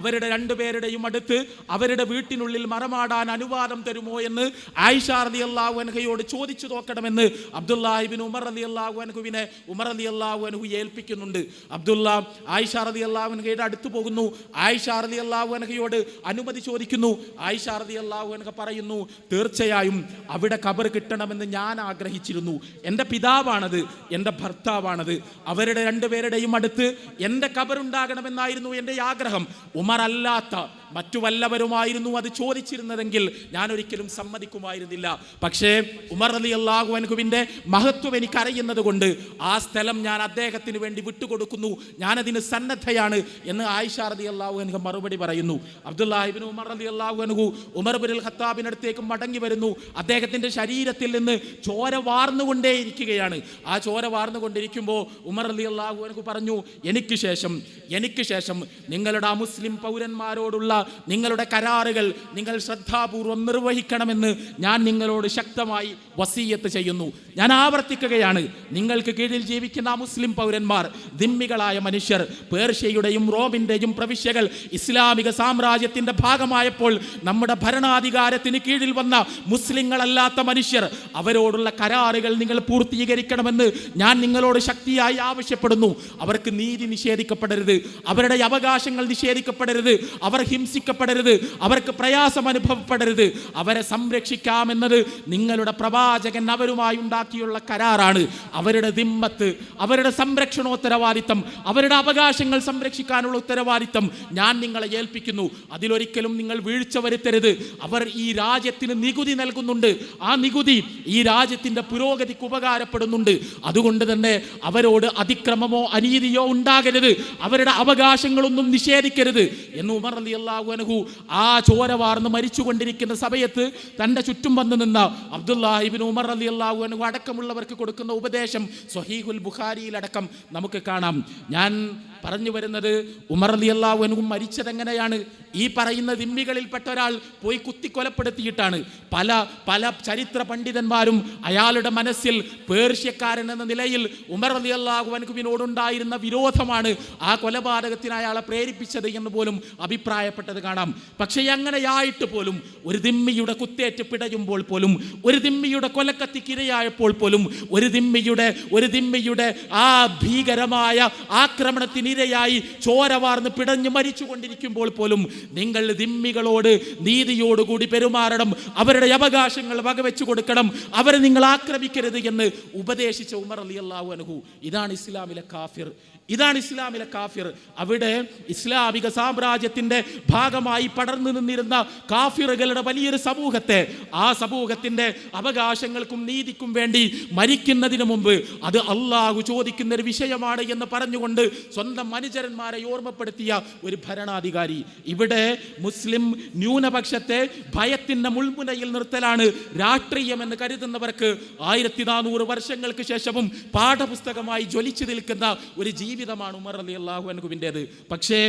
അവരുടെ രണ്ടുപേരുടെയും അടുത്ത് അവരുടെ വീട്ടിനുള്ളിൽ മറമാടാൻ അനുവാദം തരുമോ എന്ന് ആയിഷ റളിയല്ലാഹു അൻഹയോട് ചോദിച്ചു നോക്കണമെന്ന് അബ്ദുല്ലാഹ് ഇബ്നു ഉമർ റളിയല്ലാഹു അൻഹുവിനെ ഉമർ റളിയല്ലാഹു അൻഹു ഏൽപ്പിക്കുന്നുണ്ട്. അബ്ദുല്ല ആയിഷ റളിയല്ലാഹു അൻഹയുടെ അടുത്ത് പോകുന്നു. ആയിഷ റളിയല്ലാഹു അൻഹയോട് അനുമതി ചോദിക്കുന്നു. ആയിഷ റളിയല്ലാഹു അൻഹ പറയുന്നു, തീർച്ചയായും അവിടെ ഖബർ കിട്ടണമെന്ന് ഞാൻ ആഗ്രഹിച്ചിരുന്നു. എൻ്റെ പിതാവാണത്, എൻ്റെ ഭർത്താവാണത്. അവരുടെ രണ്ടുപേരുടെയും അടുത്ത് എൻ്റെ ഖബർ ഉണ്ടാകണമെന്നായിരുന്നു എൻ്റെ ആഗ്രഹം. ഉമർ അല്ലാത്ത മറ്റു വല്ലവരുമായിരുന്നു അത് ചോദിച്ചിരുന്നതെങ്കിൽ ഞാൻ ഒരിക്കലും സമ്മതിക്കുമായിരുന്നില്ല. പക്ഷേ ഉമർ റളിയല്ലാഹു അൻഹുവിൻ്റെ മഹത്വം എനിക്കറിയുന്നത് കൊണ്ട് ആ സ്ഥലം ഞാൻ അദ്ദേഹത്തിന് വേണ്ടി വിട്ടുകൊടുക്കുന്നു, ഞാനതിന് സന്നദ്ധയാണ് എന്ന് ആയിഷ റളിയല്ലാഹു അൻഹ മറുപടി പറയുന്നു. അബ്ദുല്ലാഹ് ഇബ്നു ഉമർ റളിയല്ലാഹു അൻഹു ഉമർ ഇബ്നുൽ ഖത്താബിനടുത്തേക്ക് മടങ്ങി വരുന്നു. അദ്ദേഹത്തിൻ്റെ ശരീരത്തിൽ നിന്ന് ചോര വാർന്നുകൊണ്ടേയിരിക്കുകയാണ്. ആ ചോര വാർന്നുകൊണ്ടിരിക്കുമ്പോൾ ഉമർ റളിയല്ലാഹു അൻഹു പറഞ്ഞു, എനിക്ക് ശേഷം നിങ്ങളുടെ അമുസ്ലിം പൗരന്മാരോടുള്ള നിങ്ങളുടെ കരാറുകൾ നിങ്ങൾ ശ്രദ്ധാപൂർവം നിർവഹിക്കണമെന്ന് ഞാൻ നിങ്ങളോട് ശക്തമായി വസീയത്ത് ചെയ്യുന്നു. ഞാൻ ആവർത്തിക്കുകയാണ്, നിങ്ങൾക്ക് കീഴിൽ ജീവിക്കുന്ന മുസ്ലിം പൗരന്മാർ ദിമ്മികളായ മനുഷ്യർ, പേർഷ്യയുടെയും റോമിൻ്റെയും പ്രവിശ്യകൾ ഇസ്ലാമിക സാമ്രാജ്യത്തിൻ്റെ ഭാഗമായപ്പോൾ നമ്മുടെ ഭരണാധികാരത്തിന് കീഴിൽ വന്ന മുസ്ലിങ്ങളല്ലാത്ത മനുഷ്യർ, അവരോടുള്ള കരാറുകൾ നിങ്ങൾ പൂർത്തീകരിക്കണമെന്ന് ഞാൻ നിങ്ങളോട് ശക്തിയായി ആവശ്യപ്പെടുന്നു. അവർക്ക് നീതി നിഷേധിക്കപ്പെടരുത്, അവരുടെ അവകാശങ്ങൾ നിഷേധിക്കപ്പെടരുത്, അവർ ഹിംസിക്കപ്പെടരുത്, അവർക്ക് പ്രയാസം അനുഭവപ്പെടരുത്. അവരെ സംരക്ഷിക്കാമെന്നത് നിങ്ങളുടെ പ്രവാചകൻ അവരുമായി ഉണ്ടാക്കിയുള്ള കരാറാണ്. അവരുടെ ദിമ്മത്ത്, അവരുടെ സംരക്ഷണോത്തരവാദിത്തം, അവരുടെ അവകാശങ്ങൾ സംരക്ഷിക്കാനുള്ള ഉത്തരവാദിത്തം ഞാൻ നിങ്ങളെ ഏൽപ്പിക്കുന്നു. അതിലൊരിക്കലും നിങ്ങൾ വീഴ്ച വരുത്തരുത്. അവർ ഈ രാജ്യത്തിന് നികുതി നൽകുന്നുണ്ട്, ആ നികുതി ഈ രാജ്യത്തിൻ്റെ പുരോഗതിക്ക് ഉപകാരപ്പെടുന്നുണ്ട്. അതുകൊണ്ട് തന്നെ അവരോട് അതിക്രമമോ അനീതിയോ ഉണ്ടാകരുത്, അവരുടെ അവകാശങ്ങളൊന്നും നിഷേധിക്കരുത് എന്ന് ഉമർ റളിയല്ലാഹു അൻഹു ആ ചോര വാർന്ന് മരിച്ചുകൊണ്ടിരിക്കുന്ന സമയത്ത് തൻ്റെ ചുറ്റും വന്നു നിന്ന അബ്ദുല്ലാഹ് ഇബ്നു ഉമർ റളിയല്ലാഹു അൻഹു അടക്കമുള്ളവർക്ക് കൊടുക്കുന്ന ഉപദേശം സ്വഹീഹുൽ ബുഖാരിയിലടക്കം നമുക്ക് കാണാം. ഞാൻ പറഞ്ഞു വരുന്നത്, ഉമർ റളിയല്ലാഹു അൻഹു മരിച്ചതെങ്ങനെയാണ്? ഈ പറയുന്ന ദിമ്മികളിൽപ്പെട്ട ഒരാൾ പോയി കുത്തിക്കൊലപ്പെടുത്തിയിട്ടാണ്. പല ചരിത്ര പണ്ഡിതന്മാരും അയാളുടെ മനസ്സിൽ പേർഷ്യക്കാരൻ എന്ന നിലയിൽ ഉമർ റളിയല്ലാഹു അൻഹുവിനോടുണ്ടായിരുന്ന വിരോധമാണ് ആ കൊലപാതകത്തിന് അയാളെ പ്രേരിപ്പിച്ചത് എന്ന് പോലും അഭിപ്രായപ്പെട്ടത് കാണാം. പക്ഷേ അങ്ങനെയായിട്ട് പോലും ഒരു ദിമ്മിയുടെ കുത്തേറ്റ് പിടയുമ്പോൾ പോലും, ഒരു ദിമ്മിയുടെ കൊലക്കത്തിക്കിരയായപ്പോൾ പോലും, ഒരു ദിമ്മിയുടെ ആ ഭീകരമായ ആക്രമണത്തിനിരയായി ചോര വാർന്ന് പിടഞ്ഞു മരിച്ചു കൊണ്ടിരിക്കുമ്പോൾ പോലും നിങ്ങൾ ദിമ്മികളോട് നീതിയോടുകൂടി പെരുമാറണം, അവരുടെ അവകാശങ്ങൾ വകവെച്ചു കൊടുക്കണം, അവരെ നിങ്ങൾ ആക്രമിക്കരുത് എന്ന് ഉപദേശിച്ച ഉമർ റളിയല്ലാഹു അൻഹു. ഇതാണ് ഇസ്ലാമിലെ കാഫിർ. അവിടെ ഇസ്ലാമിക സാമ്രാജ്യത്തിൻ്റെ ഭാഗമായി പടർന്നു നിന്നിരുന്ന കാഫിറുകളുടെ വലിയൊരു സമൂഹത്തെ, ആ സമൂഹത്തിൻ്റെ അവകാശങ്ങൾക്കും നീതിക്കും വേണ്ടി മരിക്കുന്നതിന് മുമ്പ് അത് അള്ളാഹു ചോദിക്കുന്ന ഒരു വിഷയമാണ് എന്ന് പറഞ്ഞുകൊണ്ട് സ്വന്തം അനുചരന്മാരെ ഓർമ്മപ്പെടുത്തിയ ഒരു ഭരണാധികാരി. ഇവിടെ മുസ്ലിം ന്യൂനപക്ഷത്തെ ഭയത്തിൻ്റെ മുൾമുനയിൽ നിർത്തലാണ് രാഷ്ട്രീയം എന്ന് കരുതുന്നവർക്ക് 1400 വർഷങ്ങൾക്ക് ശേഷവും പാഠപുസ്തകമായി ജ്വലിച്ചു നിൽക്കുന്ന ഒരു ജീവിതമാണ് ഉമർ റളിയല്ലാഹു അൻഹുവിൻ്റേത്. പക്ഷേ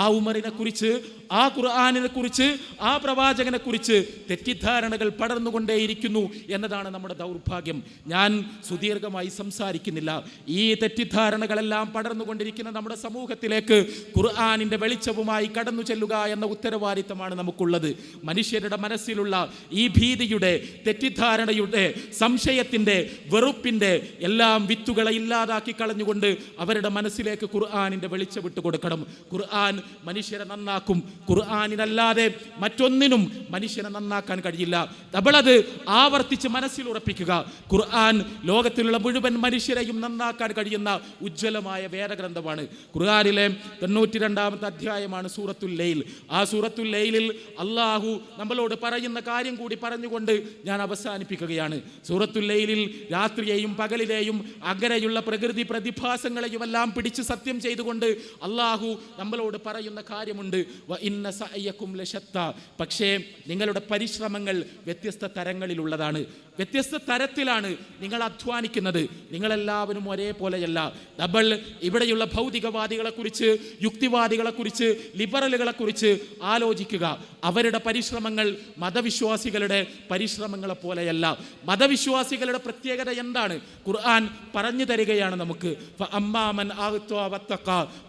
ആ ഉമറിനെ കുറിച്ച്, ആ ഖുർആനിനെ കുറിച്ച്, ആ പ്രവാചകനെ കുറിച്ച് തെറ്റിദ്ധാരണകൾ പടർന്നുകൊണ്ടേയിരിക്കുന്നു എന്നതാണ് നമ്മുടെ ദൗർഭാഗ്യം. ഞാൻ സുദീർഘമായി സംസാരിക്കുന്നില്ല. ഈ തെറ്റിദ്ധാരണകളെല്ലാം പടർന്നുകൊണ്ടിരിക്കുന്ന നമ്മുടെ സമൂഹത്തിലേക്ക് ഖുർആനിൻ്റെ വെളിച്ചവുമായി കടന്നു ചെല്ലുക എന്ന ഉത്തരവാദിത്തമാണ് നമുക്കുള്ളത്. മനുഷ്യരുടെ മനസ്സിലുള്ള ഈ ഭീതിയുടെ, തെറ്റിദ്ധാരണയുടെ, സംശയത്തിൻ്റെ, വെറുപ്പിൻ്റെ എല്ലാം വിത്തുകളെ ഇല്ലാതാക്കി കളഞ്ഞുകൊണ്ട് അവരുടെ മനസ്സിലേക്ക് ഖുർആനിൻ്റെ വെളിച്ചം വിട്ടു കൊടുക്കണം. ഖുർആൻ മനുഷ്യരെ നന്നാക്കും. ഖുർആനിനല്ലാതെ മറ്റൊന്നിനും മനുഷ്യനെ നന്നാക്കാൻ കഴിയില്ല. നമ്മളത് ആവർത്തിച്ച് മനസ്സിൽ ഉറപ്പിക്കുക. ഖുർആൻ ലോകത്തിലുള്ള മുഴുവൻ മനുഷ്യരെയും നന്നാക്കാൻ കഴിയുന്ന ഉജ്ജ്വലമായ വേദഗ്രന്ഥമാണ്. ഖുർആനിലെ 92-ാമത്തെ അധ്യായമാണ് സൂറത്തുൽ ലൈൽ. ആ സൂറത്തുൽ ലൈലിൽ അള്ളാഹു നമ്മളോട് പറയുന്ന കാര്യം കൂടി പറഞ്ഞുകൊണ്ട് ഞാൻ അവസാനിപ്പിക്കുകയാണ്. സൂറത്തുൽ ലൈലിൽ രാത്രിയെയും പകലിലെയും അങ്ങനെയുള്ള പ്രകൃതി പ്രതിഭാസങ്ങളെയും എല്ലാം പിടിച്ച് സത്യം ചെയ്തുകൊണ്ട് അള്ളാഹു നമ്മളോട് പറയുന്ന കാര്യമുണ്ട്, വ ഇന്ന സഅയകും ലശത്താ. പക്ഷേ നിങ്ങളുടെ പരിശ്രമങ്ങൾ വ്യത്യസ്ത തരങ്ങളിലുള്ളതാണ്, വ്യത്യസ്ത തരത്തിലാണ് നിങ്ങൾ അധ്വാനിക്കുന്നത്. നിങ്ങളെല്ലാവരും ഒരേപോലെയല്ല. നമ്മൾ ഇവിടെയുള്ള ഭൗതികവാദികളെക്കുറിച്ച്, യുക്തിവാദികളെക്കുറിച്ച്, ലിബറലുകളെക്കുറിച്ച് ആലോചിക്കുക. അവരുടെ പരിശ്രമങ്ങൾ മതവിശ്വാസികളുടെ പരിശ്രമങ്ങളെ പോലെയല്ല. മതവിശ്വാസികളുടെ പ്രത്യേകത എന്താണ്? ഖുർആൻ പറഞ്ഞു തരികയാണ് നമുക്ക്.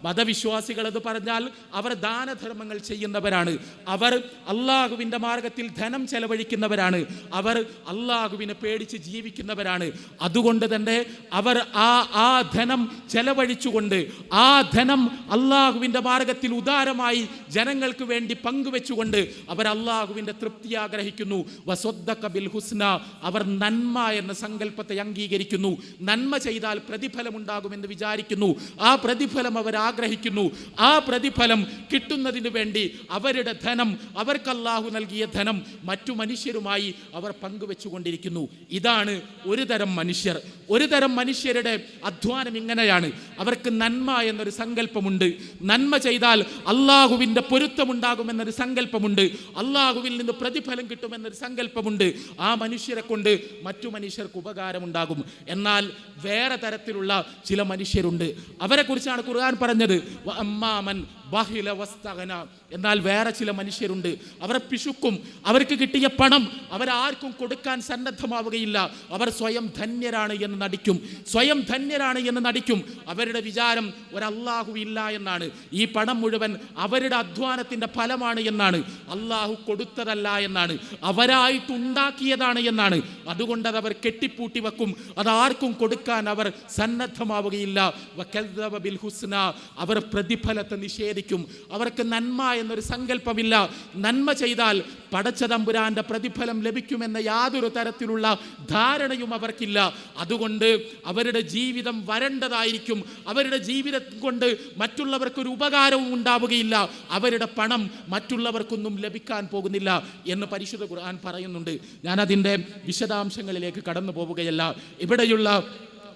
മതവിശ്വാസികൾ എന്ന് പറഞ്ഞാൽ അവർ ദാനധർമ്മങ്ങൾ ചെയ്യുന്നവരാണ്, അവർ അള്ളാഹുവിൻ്റെ മാർഗത്തിൽ ധനം ചെലവഴിക്കുന്നവരാണ്, അവർ അള്ളാഹുവിനെ പേടിച്ച് ജീവിക്കുന്നവരാണ്. അതുകൊണ്ട് തന്നെ അവർ ആ ധനം ചെലവഴിച്ചുകൊണ്ട് ആ ധനം അള്ളാഹുവിൻ്റെ മാർഗത്തിൽ ഉദാരമായി ജനങ്ങൾക്ക് വേണ്ടി പങ്കുവെച്ചുകൊണ്ട് അവർ അള്ളാഹുവിൻ്റെ തൃപ്തി ആഗ്രഹിക്കുന്നു. വസദ്ദഖ ബിൽ ഹുസ്ന, അവർ നന്മ എന്ന സങ്കല്പത്തെ അംഗീകരിക്കുന്നു. നന്മ ചെയ്താൽ പ്രതിഫലം ഉണ്ടാകുമെന്ന് വിചാരിക്കുന്നു. ആ പ്രതിഫലം അവർ ആഗ്രഹിക്കുന്നു. ആ പ്രതിഫലം കിട്ടുന്നതിന് വേണ്ടി അവരുടെ ധനം, അവർക്ക് അല്ലാഹു നൽകിയ ധനം മറ്റു മനുഷ്യരുമായി അവർ പങ്കുവെച്ചുകൊണ്ടിരിക്കുന്നു. ഇതാണ് ഒരു തരം മനുഷ്യർ. ഒരു തരം മനുഷ്യരുടെ അധ്വാനം ഇങ്ങനെയാണ്. അവർക്ക് നന്മ എന്നൊരു സങ്കല്പമുണ്ട്. നന്മ ചെയ്താൽ അള്ളാഹുവിൻ്റെ പൊരുത്തമുണ്ടാകുമെന്നൊരു സങ്കല്പമുണ്ട്. അള്ളാഹുവിൽ നിന്ന് പ്രതിഫലം കിട്ടുമെന്നൊരു സങ്കല്പമുണ്ട്. ആ മനുഷ്യരെ കൊണ്ട് മറ്റു മനുഷ്യർക്ക് ഉപകാരമുണ്ടാകും. എന്നാൽ വേറെ തരത്തിലുള്ള ചില മനുഷ്യരുണ്ട്. അവരെ കുറിച്ചാണ് ഖുർആൻ പറഞ്ഞത്. എന്നാൽ വേറെ ചില മനുഷ്യരുണ്ട്, അവർ പിശുക്കും. അവർക്ക് കിട്ടിയ പണം അവരാർക്കും കൊടുക്കാൻ സന്നദ്ധമാവുകയില്ല. അവർ സ്വയം ധന്യരാണ് എന്ന് നടിക്കും. സ്വയം ധന്യരാണ് എന്ന് നടിക്കും. അവരുടെ വിചാരം ഒരല്ലാഹു ഇല്ല എന്നാണ്. ഈ പണം മുഴുവൻ അവരുടെ അധ്വാനത്തിൻ്റെ ഫലമാണ് എന്നാണ്. അല്ലാഹു കൊടുത്തതല്ല എന്നാണ്, അവരായിട്ടുണ്ടാക്കിയതാണ് എന്നാണ്. അതുകൊണ്ട് അത് അവർ കെട്ടിപ്പൂട്ടി വെക്കും. അതാർക്കും കൊടുക്കാൻ അവർ സന്നദ്ധമാവുകയില്ല. വകദ്ദബ ബിൽ ഹുസ്ന, അവർ പ്രതിഫലത്തെ നിഷേധിക്കും. അവർക്ക് നന്മ എന്നൊരു സങ്കല്പമില്ല. നന്മ ചെയ്താൽ പടച്ച തമ്പുരാന്റെ പ്രതിഫലം ലഭിക്കുമെന്ന യാതൊരു തരത്തിലുള്ള ധാരണയും അവർക്കില്ല. അതുകൊണ്ട് അവരുടെ ജീവിതം വരണ്ടതായിരിക്കും. അവരുടെ ജീവിതം കൊണ്ട് മറ്റുള്ളവർക്കൊരു ഉപകാരവും ഉണ്ടാവുകയില്ല. അവരുടെ പണം മറ്റുള്ളവർക്കൊന്നും ലഭിക്കാൻ പോകുന്നില്ല എന്ന് പരിശുദ്ധ ഖുർആൻ പറയുന്നുണ്ട്. ഞാനതിൻ്റെ വിശദാംശങ്ങളിലേക്ക് കടന്നു പോവുകയല്ല. ഇവിടെയുള്ള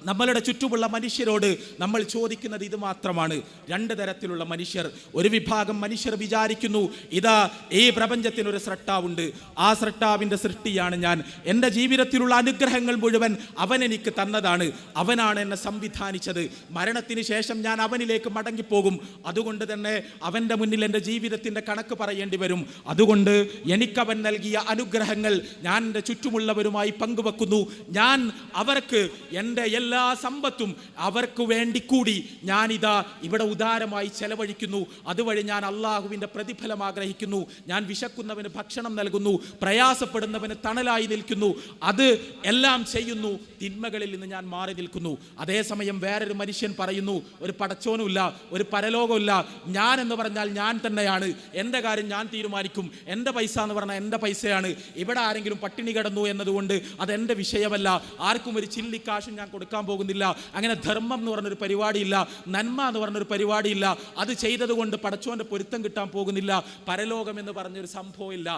നമ്മളുടെ ചുറ്റുമുള്ള മനുഷ്യരോട് നമ്മൾ ചോദിക്കുന്നത് ഇത് മാത്രമാണ്. രണ്ട് തരത്തിലുള്ള മനുഷ്യർ. ഒരു വിഭാഗം മനുഷ്യർ വിചാരിക്കുന്നു, ഇതാ ഈ പ്രപഞ്ചത്തിനൊരു സ്രഷ്ടാവുണ്ട്, ആ സ്രഷ്ടാവിൻ്റെ സൃഷ്ടിയാണ് ഞാൻ, എൻ്റെ ജീവിതത്തിലുള്ള അനുഗ്രഹങ്ങൾ മുഴുവൻ അവൻ എനിക്ക് തന്നതാണ്, അവനാണ് എന്നെ സംവിധാനിച്ചത്, മരണത്തിന് ശേഷം ഞാൻ അവനിലേക്ക് മടങ്ങിപ്പോകും, അതുകൊണ്ട് തന്നെ അവൻ്റെ മുന്നിൽ എൻ്റെ ജീവിതത്തിൻ്റെ കണക്ക് പറയേണ്ടി വരും. അതുകൊണ്ട് എനിക്കവൻ നൽകിയ അനുഗ്രഹങ്ങൾ ഞാൻ എൻ്റെ ചുറ്റുമുള്ളവരുമായി പങ്കുവെക്കുന്നു. ഞാൻ അവർക്ക് എൻ്റെ എല്ലാ സമ്പത്തും അവർക്ക് വേണ്ടി കൂടി ഞാനിതാ ഇവിടെ ഉദാരമായി ചെലവഴിക്കുന്നു. അതുവഴി ഞാൻ അള്ളാഹുവിൻ്റെ പ്രതിഫലം ആഗ്രഹിക്കുന്നു. ഞാൻ വിശക്കുന്നവന് ഭക്ഷണം നൽകുന്നു, പ്രയാസപ്പെടുന്നവന് തണലായി നിൽക്കുന്നു. അത് എല്ലാം ചെയ്യുന്നു. തിന്മകളിൽ നിന്ന് ഞാൻ മാറി നിൽക്കുന്നു. അതേസമയം വേറൊരു മനുഷ്യൻ പറയുന്നു, ഒരു പടച്ചോനുമില്ല, ഒരു പരലോകമില്ല, ഞാൻ എന്ന് പറഞ്ഞാൽ ഞാൻ തന്നെയാണ്, എൻ്റെ കാര്യം ഞാൻ തീരുമാനിക്കും, എൻ്റെ പൈസ എന്ന് പറഞ്ഞാൽ എൻ്റെ പൈസയാണ്, ഇവിടെ ആരെങ്കിലും പട്ടിണി കിടന്നു എന്നതുകൊണ്ട് അതെൻ്റെ വിഷയമല്ല, ആർക്കും ഒരു ചില്ലിക്കാശും ഞാൻ കൊടുക്കാൻ പോകുന്നില്ല. അങ്ങനെ ധർമ്മം എന്ന് പറഞ്ഞൊരു പരിപാടിയില്ല, നന്മ എന്ന് പറഞ്ഞൊരു പരിപാടിയില്ല, അത് ചെയ്തത് കൊണ്ട് പടച്ചോന്റെ പൊരുത്തം കിട്ടാൻ പോകുന്നില്ല, പരലോകം എന്ന് പറഞ്ഞൊരു സംഭവമില്ല.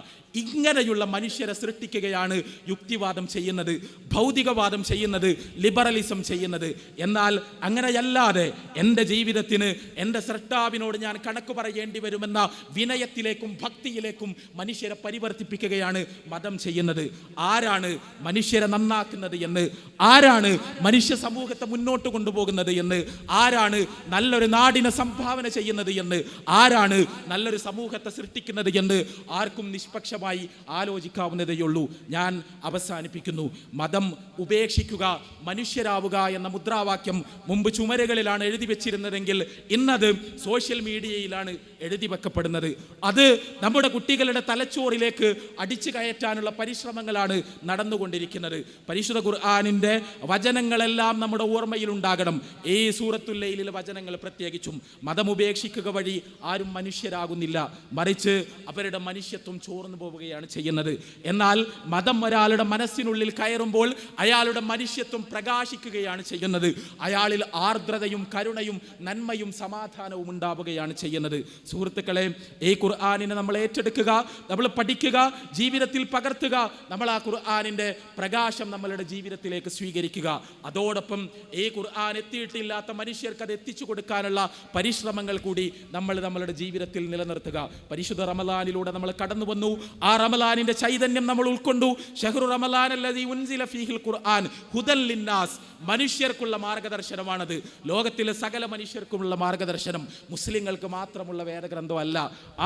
ഇങ്ങനെയുള്ള മനുഷ്യരെ സൃഷ്ടിക്കുകയാണ് യുക്തിവാദം ചെയ്യുന്നത്, ഭൗതികവാദം ചെയ്യുന്നത്, ലിബറലിസം ചെയ്യുന്നത്. എന്നാൽ അങ്ങനെയല്ലാതെ എൻ്റെ ജീവിതത്തിന് എൻ്റെ സ്രഷ്ടാവിനോട് ഞാൻ കണക്ക് പറയേണ്ടി വരുമെന്ന വിനയത്തിലേക്കും ഭക്തിയിലേക്കും മനുഷ്യരെ പരിവർത്തിപ്പിക്കുകയാണ് മതം ചെയ്യുന്നത്. ആരാണ് മനുഷ്യരെ നന്നാക്കുന്നത് എന്ന്, ആരാണ് മനുഷ്യ സമൂഹത്തെ മുന്നോട്ട് കൊണ്ടുപോകുന്നത് എന്ന്, ആരാണ് നല്ലൊരു നാടിനെ സംഭാവന ചെയ്യുന്നത് എന്ന്, ആരാണ് നല്ലൊരു സമൂഹത്തെ സൃഷ്ടിക്കുന്നത് എന്ന് ആർക്കും നിഷ്പക്ഷമായി ആലോചിക്കാവുന്നതേയുള്ളൂ. ഞാൻ അവസാനിപ്പിക്കുന്നു. മതം ഉപേക്ഷിക്കുക, മനുഷ്യരാവുക എന്ന മുദ്രാവാക്യം മുമ്പ് ചുമരുകളിലാണ് എഴുതി വെച്ചിരുന്നതെങ്കിൽ ഇന്നത് സോഷ്യൽ മീഡിയയിലാണ് എഴുതി വെക്കപ്പെടുന്നത്. അത് നമ്മുടെ കുട്ടികളുടെ തലച്ചോറിലേക്ക് അടിച്ചു കയറ്റാനുള്ള പരിശ്രമങ്ങളാണ് നടന്നുകൊണ്ടിരിക്കുന്നത്. പരിശുദ്ധ ഖുർആനിൻ്റെ വചനങ്ങളെല്ലാം നമ്മുടെ ഓർമ്മയിൽ ഉണ്ടാകണം. ഈ സൂറത്തുൽ ലൈലിലെ വചനങ്ങൾ പ്രത്യേകിച്ചും. മതം ഉപേക്ഷിക്കുക വഴി ആരും മനുഷ്യരാകുന്നില്ല, മറിച്ച് അവരുടെ മനുഷ്യത്വം ചോർന്നു പോവുകയാണ് ചെയ്യുന്നത്. എന്നാൽ മതം ഒരാളുടെ മനസ്സിനുള്ളിൽ കയറുമ്പോൾ അയാളുടെ മനുഷ്യത്വം പ്രകാശിക്കുകയാണ് ചെയ്യുന്നത്. അയാളിൽ ആർദ്രതയും കരുണയും നന്മയും സമാധാനവും ഉണ്ടാവുകയാണ് ചെയ്യുന്നത്. സുഹൃത്തുക്കളെ, ഈ ഖുർആനിനെ നമ്മൾ ഏറ്റെടുക്കുക, നമ്മൾ പഠിക്കുക, ജീവിതത്തിൽ പകർത്തുക. നമ്മൾ ആ ഖുർആനിൻ്റെ പ്രകാശം നമ്മളുടെ ജീവിതത്തിലേക്ക് സ്വീകരിക്കുക. അതോടൊപ്പം ഈ ഖുർആൻ എത്തിയിട്ടില്ലാത്ത മനുഷ്യർക്ക് അത് എത്തിച്ചു കൊടുക്കാനുള്ള പരിശ്രമങ്ങൾ കൂടി നമ്മളുടെ ജീവിതത്തിൽ നിലനിർത്തുക. പരിശുദ്ധ റമളാനിലൂടെ നമ്മൾ കടന്നു വന്നു. ആ റമളാനിൻ്റെ ചൈതന്യം നമ്മൾ ഉൾക്കൊണ്ടു. ഷഹ്റു റമളാൻ അല്ലദീ ഉൻസില ഫീഹിൽ ഖുർആൻ ഹുദൽ ലിന്നാസ്, മനുഷ്യർക്കുള്ള മാർഗദർശനമാണത്. ലോകത്തിലെ സകല മനുഷ്യർക്കുമുള്ള മാർഗദർശനം. മുസ്ലിങ്ങൾക്ക് മാത്രമുള്ള വേദഗ്രന്ഥമല്ല,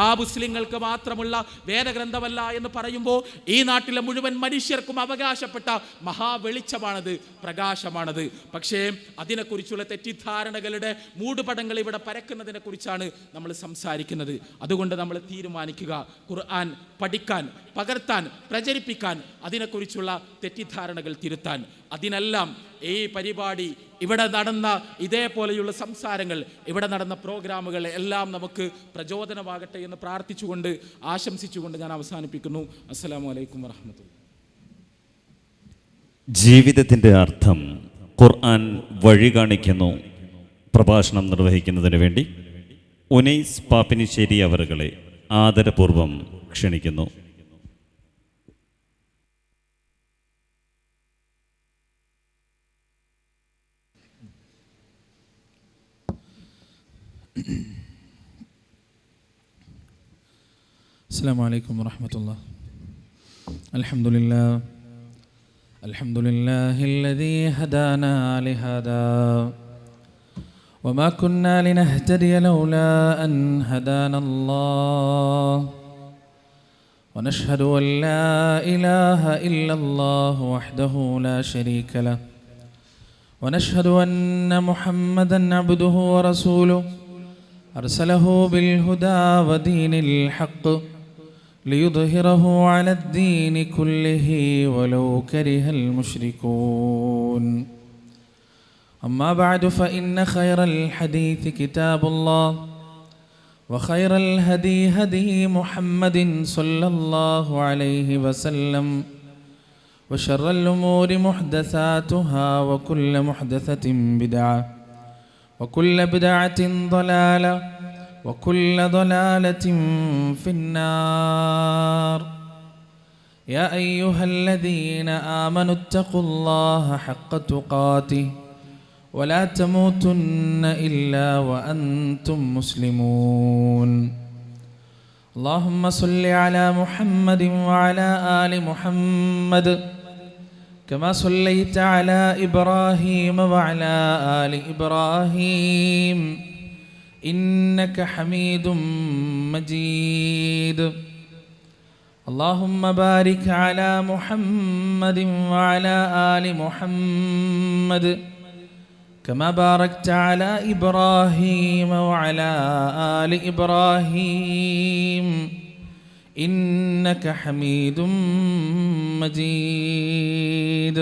ആ മുസ്ലിങ്ങൾക്ക് മാത്രമുള്ള വേദഗ്രന്ഥമല്ല എന്ന് പറയുമ്പോൾ ഈ നാട്ടിലെ മുഴുവൻ മനുഷ്യർക്കും അവകാശപ്പെട്ട മഹാവെളിച്ചമാണത്, പ്രകാശമാണത്. കാര്യമാണത്. പക്ഷേ അതിനെക്കുറിച്ചുള്ള തെറ്റിദ്ധാരണകളുടെ മൂടുപടങ്ങൾ ഇവിടെ പരക്കുന്നതിനെ കുറിച്ചാണ് നമ്മൾ സംസാരിക്കുന്നത്. അതുകൊണ്ട് നമ്മൾ തീരുമാനിക്കുക, ഖുർആൻ പഠിക്കാൻ, പകർത്താൻ, പ്രചരിപ്പിക്കാൻ, അതിനെക്കുറിച്ചുള്ള തെറ്റിദ്ധാരണകൾ തിരുത്താൻ. അതിനെല്ലാം ഈ പരിപാടി, ഇവിടെ നടന്ന ഇതേപോലെയുള്ള സംസാരങ്ങൾ, ഇവിടെ നടന്ന പ്രോഗ്രാമുകൾ എല്ലാം നമുക്ക് പ്രചോദനമാകട്ടെ എന്ന് പ്രാർത്ഥിച്ചുകൊണ്ട് ആശംസിച്ചുകൊണ്ട് ഞാൻ അവസാനിപ്പിക്കുന്നു. അസ്സലാമു അലൈക്കും വറഹ്മത്തുള്ളാഹി. ജീവിതത്തിൻ്റെ അർത്ഥം ഖുർആൻ വഴി കാണിക്കുന്നു. പ്രഭാഷണം നിർവഹിക്കുന്നതിന് വേണ്ടി ഉനൈസ് പാപ്പിനിശ്ശേരി അവറുകളെ ആദരപൂർവ്വം ക്ഷണിക്കുന്നു. السلام عليكم ورحمة الله. الحمد لله الذي هدانا لهذا وما كنا لنهتدي لولا أن هدانا الله ونشهد أن لا إله إلا الله وحده لا شريك له ونشهد أن محمدا عبده ورسوله أرسله بالهدى ودين الحق ليظهره على الدين كله ولو كره المشركون. أما بعد فإن خير الحديث كتاب الله وخير الهدي هدي محمد صلى الله عليه وسلم وشر الأمور محدثاتها وكل محدثة بدعة وكل بدعة ضلالة وكل ضلالة في النار. يا أيها الذين آمنوا اتقوا الله حق تقاته ولا تموتن إلا وأنتم مسلمون. اللهم صل على محمد وعلى آل محمد كما صليت على إبراهيم وعلى آل إبراهيم إنك حميد مجيد. اللهم بارك على محمد وعلى آل محمد كما باركت على إبراهيم وعلى آل إبراهيم إنك حميد مجيد.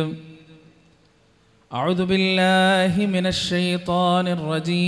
أعوذ بالله من الشيطان الرجيم.